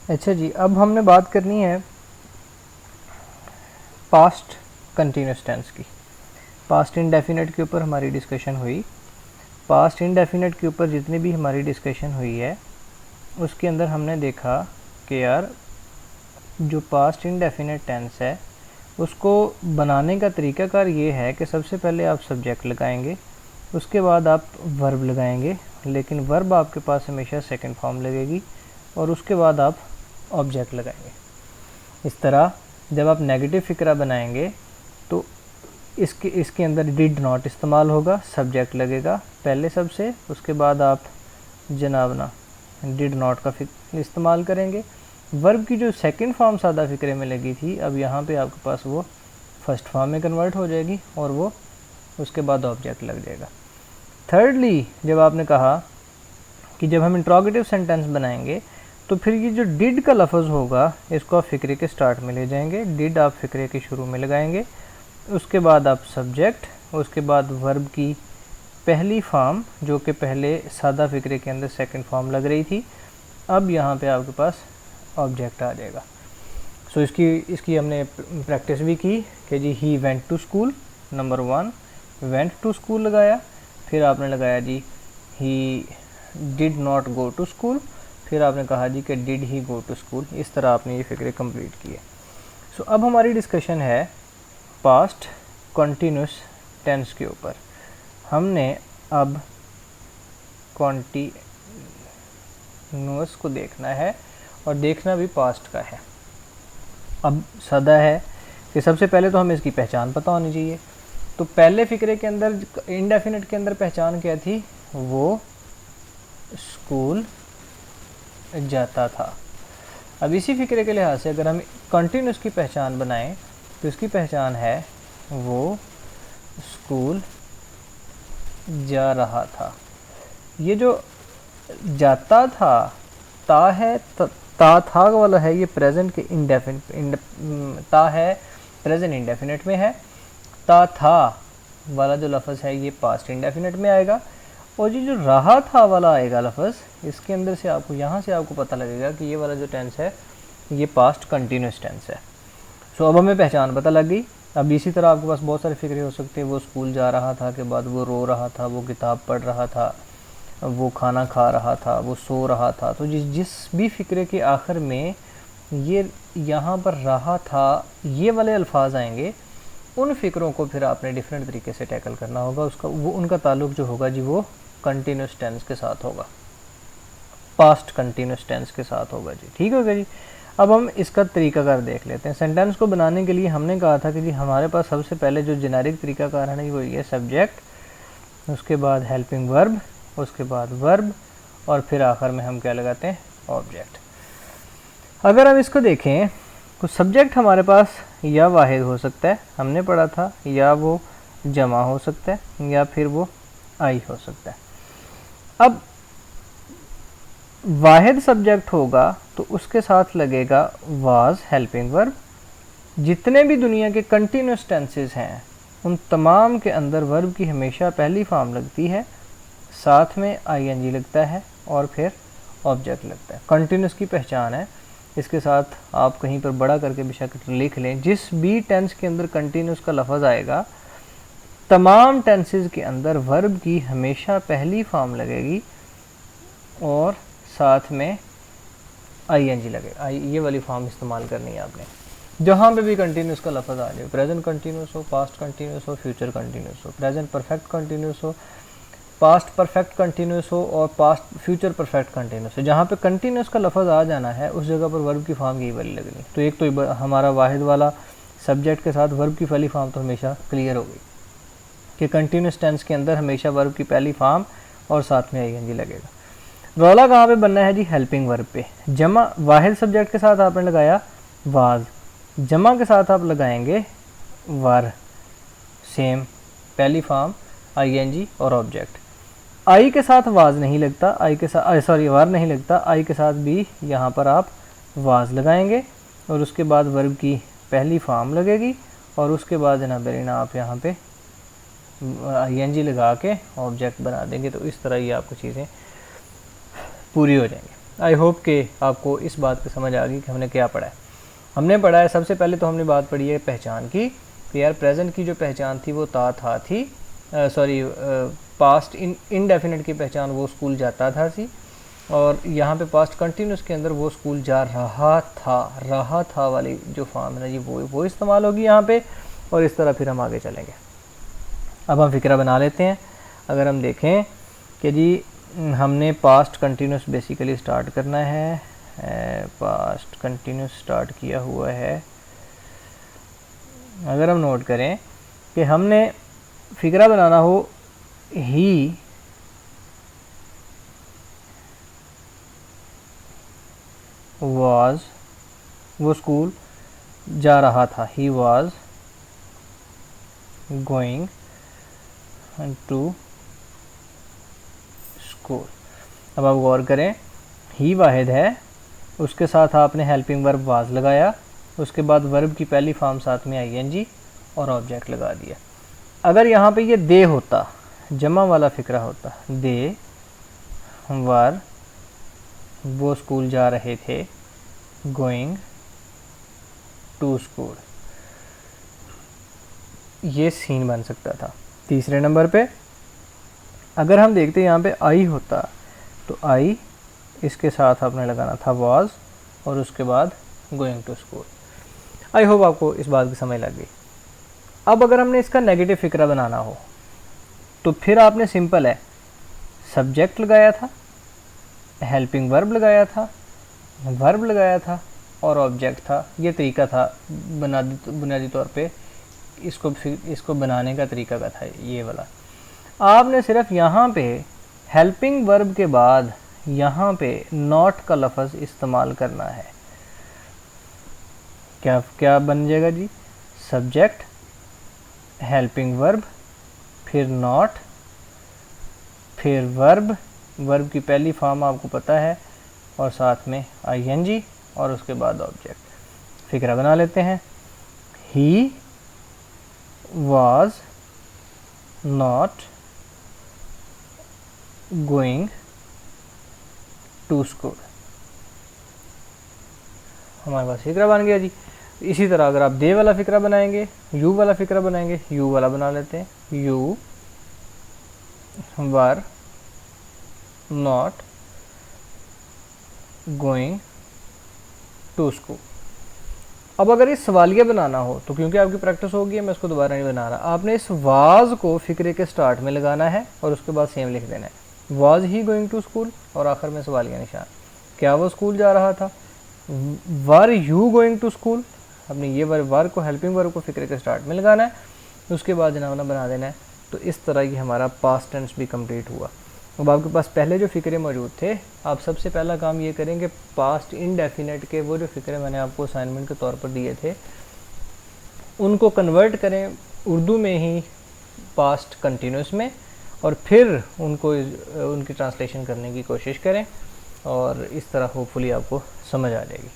अच्छा जी, अब हमने बात करनी है पास्ट कंटिन्यूस टेंस की। पास्ट इंडेफिनिट के ऊपर हमारी डिस्कशन हुई। पास्ट इंडेफिनिट के ऊपर जितनी भी हमारी डिस्कशन हुई है उसके अंदर हमने देखा कि यार जो पास्ट इंडेफिनिट टेंस है उसको बनाने का तरीकाकार ये है कि सबसे पहले आप सब्जेक्ट लगाएंगे, उसके बाद आप वर्ब लगाएंगे, लेकिन वर्ब आपके पास हमेशा सेकंड फॉर्म लगेगी, और उसके बाद आप ऑब्जेक्ट लगाएंगे। इस तरह जब आप नेगेटिव फ़िक्रा बनाएंगे तो इसके अंदर डिड नॉट इस्तेमाल होगा, सब्जेक्ट लगेगा पहले सबसे, उसके बाद आप जनाब ना डिड नॉट का इस्तेमाल करेंगे। वर्ब की जो सेकंड फॉर्म सादा फ़िक्रे में लगी थी, अब यहाँ पे आपके पास वो फर्स्ट फॉर्म में कन्वर्ट हो जाएगी और वो उसके बाद ऑब्जेक्ट लग जाएगा। थर्डली, जब आपने कहा कि जब हम इंट्रोगेटिव सेंटेंस बनाएंगे तो फिर ये जो डिड का लफ्ज़ होगा इसको आप फ़िक्रे के स्टार्ट में ले जाएंगे, डिड आप फ़िक्रे के शुरू में लगाएंगे, उसके बाद आप सब्जेक्ट, उसके बाद वर्ब की पहली फॉर्म जो कि पहले सादा फ़िक्रे के अंदर सेकंड फॉर्म लग रही थी, अब यहाँ पे आपके पास ऑब्जेक्ट आ जाएगा। सो इसकी हमने प्रैक्टिस भी की कि जी he went to school, number 1 went to school लगाया, फिर आपने लगाया जी he did not go to school, फिर आपने कहा जी कि did he go to school. इस तरह आपने ये फ़िक्रे कंप्लीट किए। सो अब हमारी डिस्कशन है पास्ट कंटिन्यूस टेंस के ऊपर। हमने अब कॉन्टिन्यूस को देखना है और देखना भी पास्ट का है। अब सदा है कि सबसे पहले तो हमें इसकी पहचान पता होनी चाहिए। तो पहले फ़िक्रे के अंदर इंडेफिनिट के अंदर पहचान क्या थी? वो स्कूल जाता था। अब इसी फ़िक्रे के लिहाज से अगर हम कंटिन्यूस की पहचान बनाएं तो इसकी पहचान है वो स्कूल जा रहा था। ये जो जाता था, ता है, ता था वाला है, ये प्रेजेंट के ता है प्रेजेंट इंडेफिनिट में है। ता था वाला जो लफ्ज़ है ये पास्ट इंडेफिनिट में आएगा, और ये जो रहा था वाला आएगा लफ्ज़, इसके अंदर से आपको यहाँ से आपको पता लगेगा कि ये वाला जो टेंस है ये पास्ट कंटिन्यूस टेंस है। सो अब हमें पहचान पता लग गई। अब इसी तरह आपके पास बहुत सारे फ़िक्रे हो सकते हैं। वो स्कूल जा रहा था के बाद वो रो रहा था, वो किताब पढ़ रहा था, वो खाना खा रहा था, वो सो रहा था। तो जिस भी फ़िक्रे के आखिर में ये यहाँ पर रहा था ये वाले अल्फाज आएंगे, उन फ़िक्रों को फिर आपने डिफरेंट तरीके से टैकल करना होगा। उनका ताल्लुक़ जो होगा जी वो कंटिन्यूस टेंस के साथ होगा, पास्ट कंटिन्यूस टेंस के साथ होगा जी। ठीक होगा जी। अब हम इसका तरीकाकार देख लेते हैं। सेंटेंस को बनाने के लिए हमने कहा था कि जी हमारे पास सबसे पहले जो जेनेरिक तरीकाकार है ना वो ये सब्जेक्ट, उसके बाद हेल्पिंग वर्ब, उसके बाद वर्ब, और फिर आखिर में हम क्या लगाते हैं? ऑब्जेक्ट। अगर हम इसको देखें तो सब्जेक्ट हमारे पास या वाहिद हो सकता है, हमने पढ़ा था, या वो जमा हो सकता है, या फिर वो आई हो सकता है। अब वाहिद सब्जेक्ट होगा तो उसके साथ लगेगा वाज हेल्पिंग वर्ब। जितने भी दुनिया के कंटिन्यूस टेंसेस हैं उन तमाम के अंदर वर्ब की हमेशा पहली फॉर्म लगती है, साथ में आईएनजी लगता है और फिर ऑब्जेक्ट लगता है। कंटिन्यूस की पहचान है, इसके साथ आप कहीं पर बड़ा करके बेशक लिख लें, जिस भी टेंस के अंदर कंटिन्यूस का लफ्ज़ आएगा तमाम टेंसेस के अंदर वर्ब की हमेशा पहली फॉर्म लगेगी और साथ में आईएनजी लगेगा। ये वाली फॉर्म इस्तेमाल करनी है आपने जहाँ पे भी कंटिन्यूस का लफ्ज़ आ जाए। प्रेजेंट कंटिन्यूस हो, पास्ट कंटिन्यूस हो, फ्यूचर कंटिन्यूस हो, प्रेजेंट परफेक्ट कंटिन्यूस हो, पास्ट परफेक्ट कंटिन्यूस हो, और पास्ट फ्यूचर परफेक्ट कंटिन्यूस हो। जहाँ पे कंटिन्यूस का लफ्ज़ आ जाना है उस जगह पर वर्ब की फॉर्म यही वाली लगनी। तो एक तो हमारा वाहिद वाला सब्जेक्ट के साथ वर्ब की पहली फॉर्म तो हमेशा क्लियर हो गई कि कंटिन्यूस टेंस के अंदर हमेशा वर्ब की पहली फॉर्म और साथ में आईएनजी लगेगा। रौला कहाँ पे बनना है जी? हेल्पिंग वर्ब पे। जमा वाहिद सब्जेक्ट के साथ आपने लगाया वाज, जमा के साथ आप लगाएंगे वर, सेम पहली फॉर्म आईएनजी और ऑब्जेक्ट। आई के साथ वाज नहीं लगता, आई के साथ सॉरी वार नहीं लगता, आई के साथ भी यहाँ पर आप वाज लगाएंगे और उसके बाद वर्ब की पहली फॉर्म लगेगी और उसके बाद जनाब बेरीना आप यहाँ पे आईएनजी लगा के ऑब्जेक्ट बना देंगे। तो इस तरह ये आपको चीज़ें पूरी हो जाएंगी। आई होप कि आपको इस बात की समझ आ गई कि हमने क्या पढ़ा है। हमने पढ़ा है, सबसे पहले तो हमने बात पढ़ी है पहचान की कि यार प्रेजेंट की जो पहचान थी वो था थी, पास्ट इनडेफिनेट की पहचान वो स्कूल जाता था थी, और यहाँ पे पास्ट कंटिन्यूस के अंदर वो स्कूल जा रहा था वाली जो फॉर्म है ना जी वो इस्तेमाल होगी यहाँ पे, और इस तरह फिर हम आगे चलेंगे। अब हम फिक्रा बना लेते हैं। अगर हम देखें कि जी हमने पास्ट कंटिन्यूस बेसिकली स्टार्ट करना है, पास्ट कंटिन्यूस स्टार्ट किया हुआ है। अगर हम नोट करें कि हमने फिक्रा बनाना हो ही वाज, वो स्कूल जा रहा था, he was going to school. अब आप गौर करें, ही वाहिद है, उसके साथ आपने हेल्पिंग वर्ब वाज लगाया, उसके बाद वर्ब की पहली फॉर्म साथ में आईएनजी और ऑब्जेक्ट लगा दिया। अगर यहाँ पे ये दे होता, जमा वाला फिक्रा होता, दे वर, वो स्कूल जा रहे थे, गोइंग टू स्कूल, ये सीन बन सकता था। तीसरे नंबर पे अगर हम देखते यहाँ पे आई होता तो आई, इसके साथ आपने लगाना था वाज और उसके बाद going to school. I hope आपको इस बात की समझ लग गई। अब अगर हमने इसका नेगेटिव फिक्रा बनाना हो तो फिर आपने सिंपल है, सब्जेक्ट लगाया था, हेल्पिंग वर्ब लगाया था, वर्ब लगाया था और ऑब्जेक्ट था। ये तरीका था बुनियादी तौर पे इसको बनाने का तरीका का था ये वाला। आपने सिर्फ यहाँ पे हेल्पिंग वर्ब के बाद यहाँ पे नॉट का लफ्ज़ इस्तेमाल करना है। क्या क्या बन जाएगा जी, सब्जेक्ट, हेल्पिंग वर्ब, फिर नॉट, फिर वर्ब, वर्ब की पहली फॉर्म आपको पता है और साथ में आईएनजी और उसके बाद ऑब्जेक्ट। फिक्रा बना लेते हैं, ही was not going to school। हमारे पास फिक्रा बन गया जी। इसी तरह अगर आप दे वाला फिक्रा बनाएंगे, यू वाला फिक्रा बनाएंगे, यू वाला बना लेते हैं, you were not going to school. अब अगर इस सवालिया बनाना हो तो क्योंकि आपकी प्रैक्टिस होगी है, मैं इसको दोबारा नहीं बना रहा, आपने इस वाज को फिक्रे के स्टार्ट में लगाना है और उसके बाद सेम लिख देना है, was he going to school और आखिर में सवालिया निशान, क्या वो स्कूल जा रहा था, were you going to school, अपने ये वर को हेल्पिंग वर्ब को फिक्रे के स्टार्ट में लगाना है, उसके बाद जनाब बना देना है। तो इस तरह ये हमारा पास्ट टेंस भी कंप्लीट हुआ। अब आपके पास पहले जो फ़िक्रे मौजूद थे, आप सबसे पहला काम ये करेंगे पास्ट इनडेफिनेट के वो जो फ़िक्रे मैंने आपको असाइनमेंट के तौर पर दिए थे उनको कन्वर्ट करें उर्दू में ही पास्ट कंटिन्यूस में, और फिर उनकी ट्रांसलेशन करने की कोशिश करें और इस तरह होपफुली आपको समझ आ जाएगी।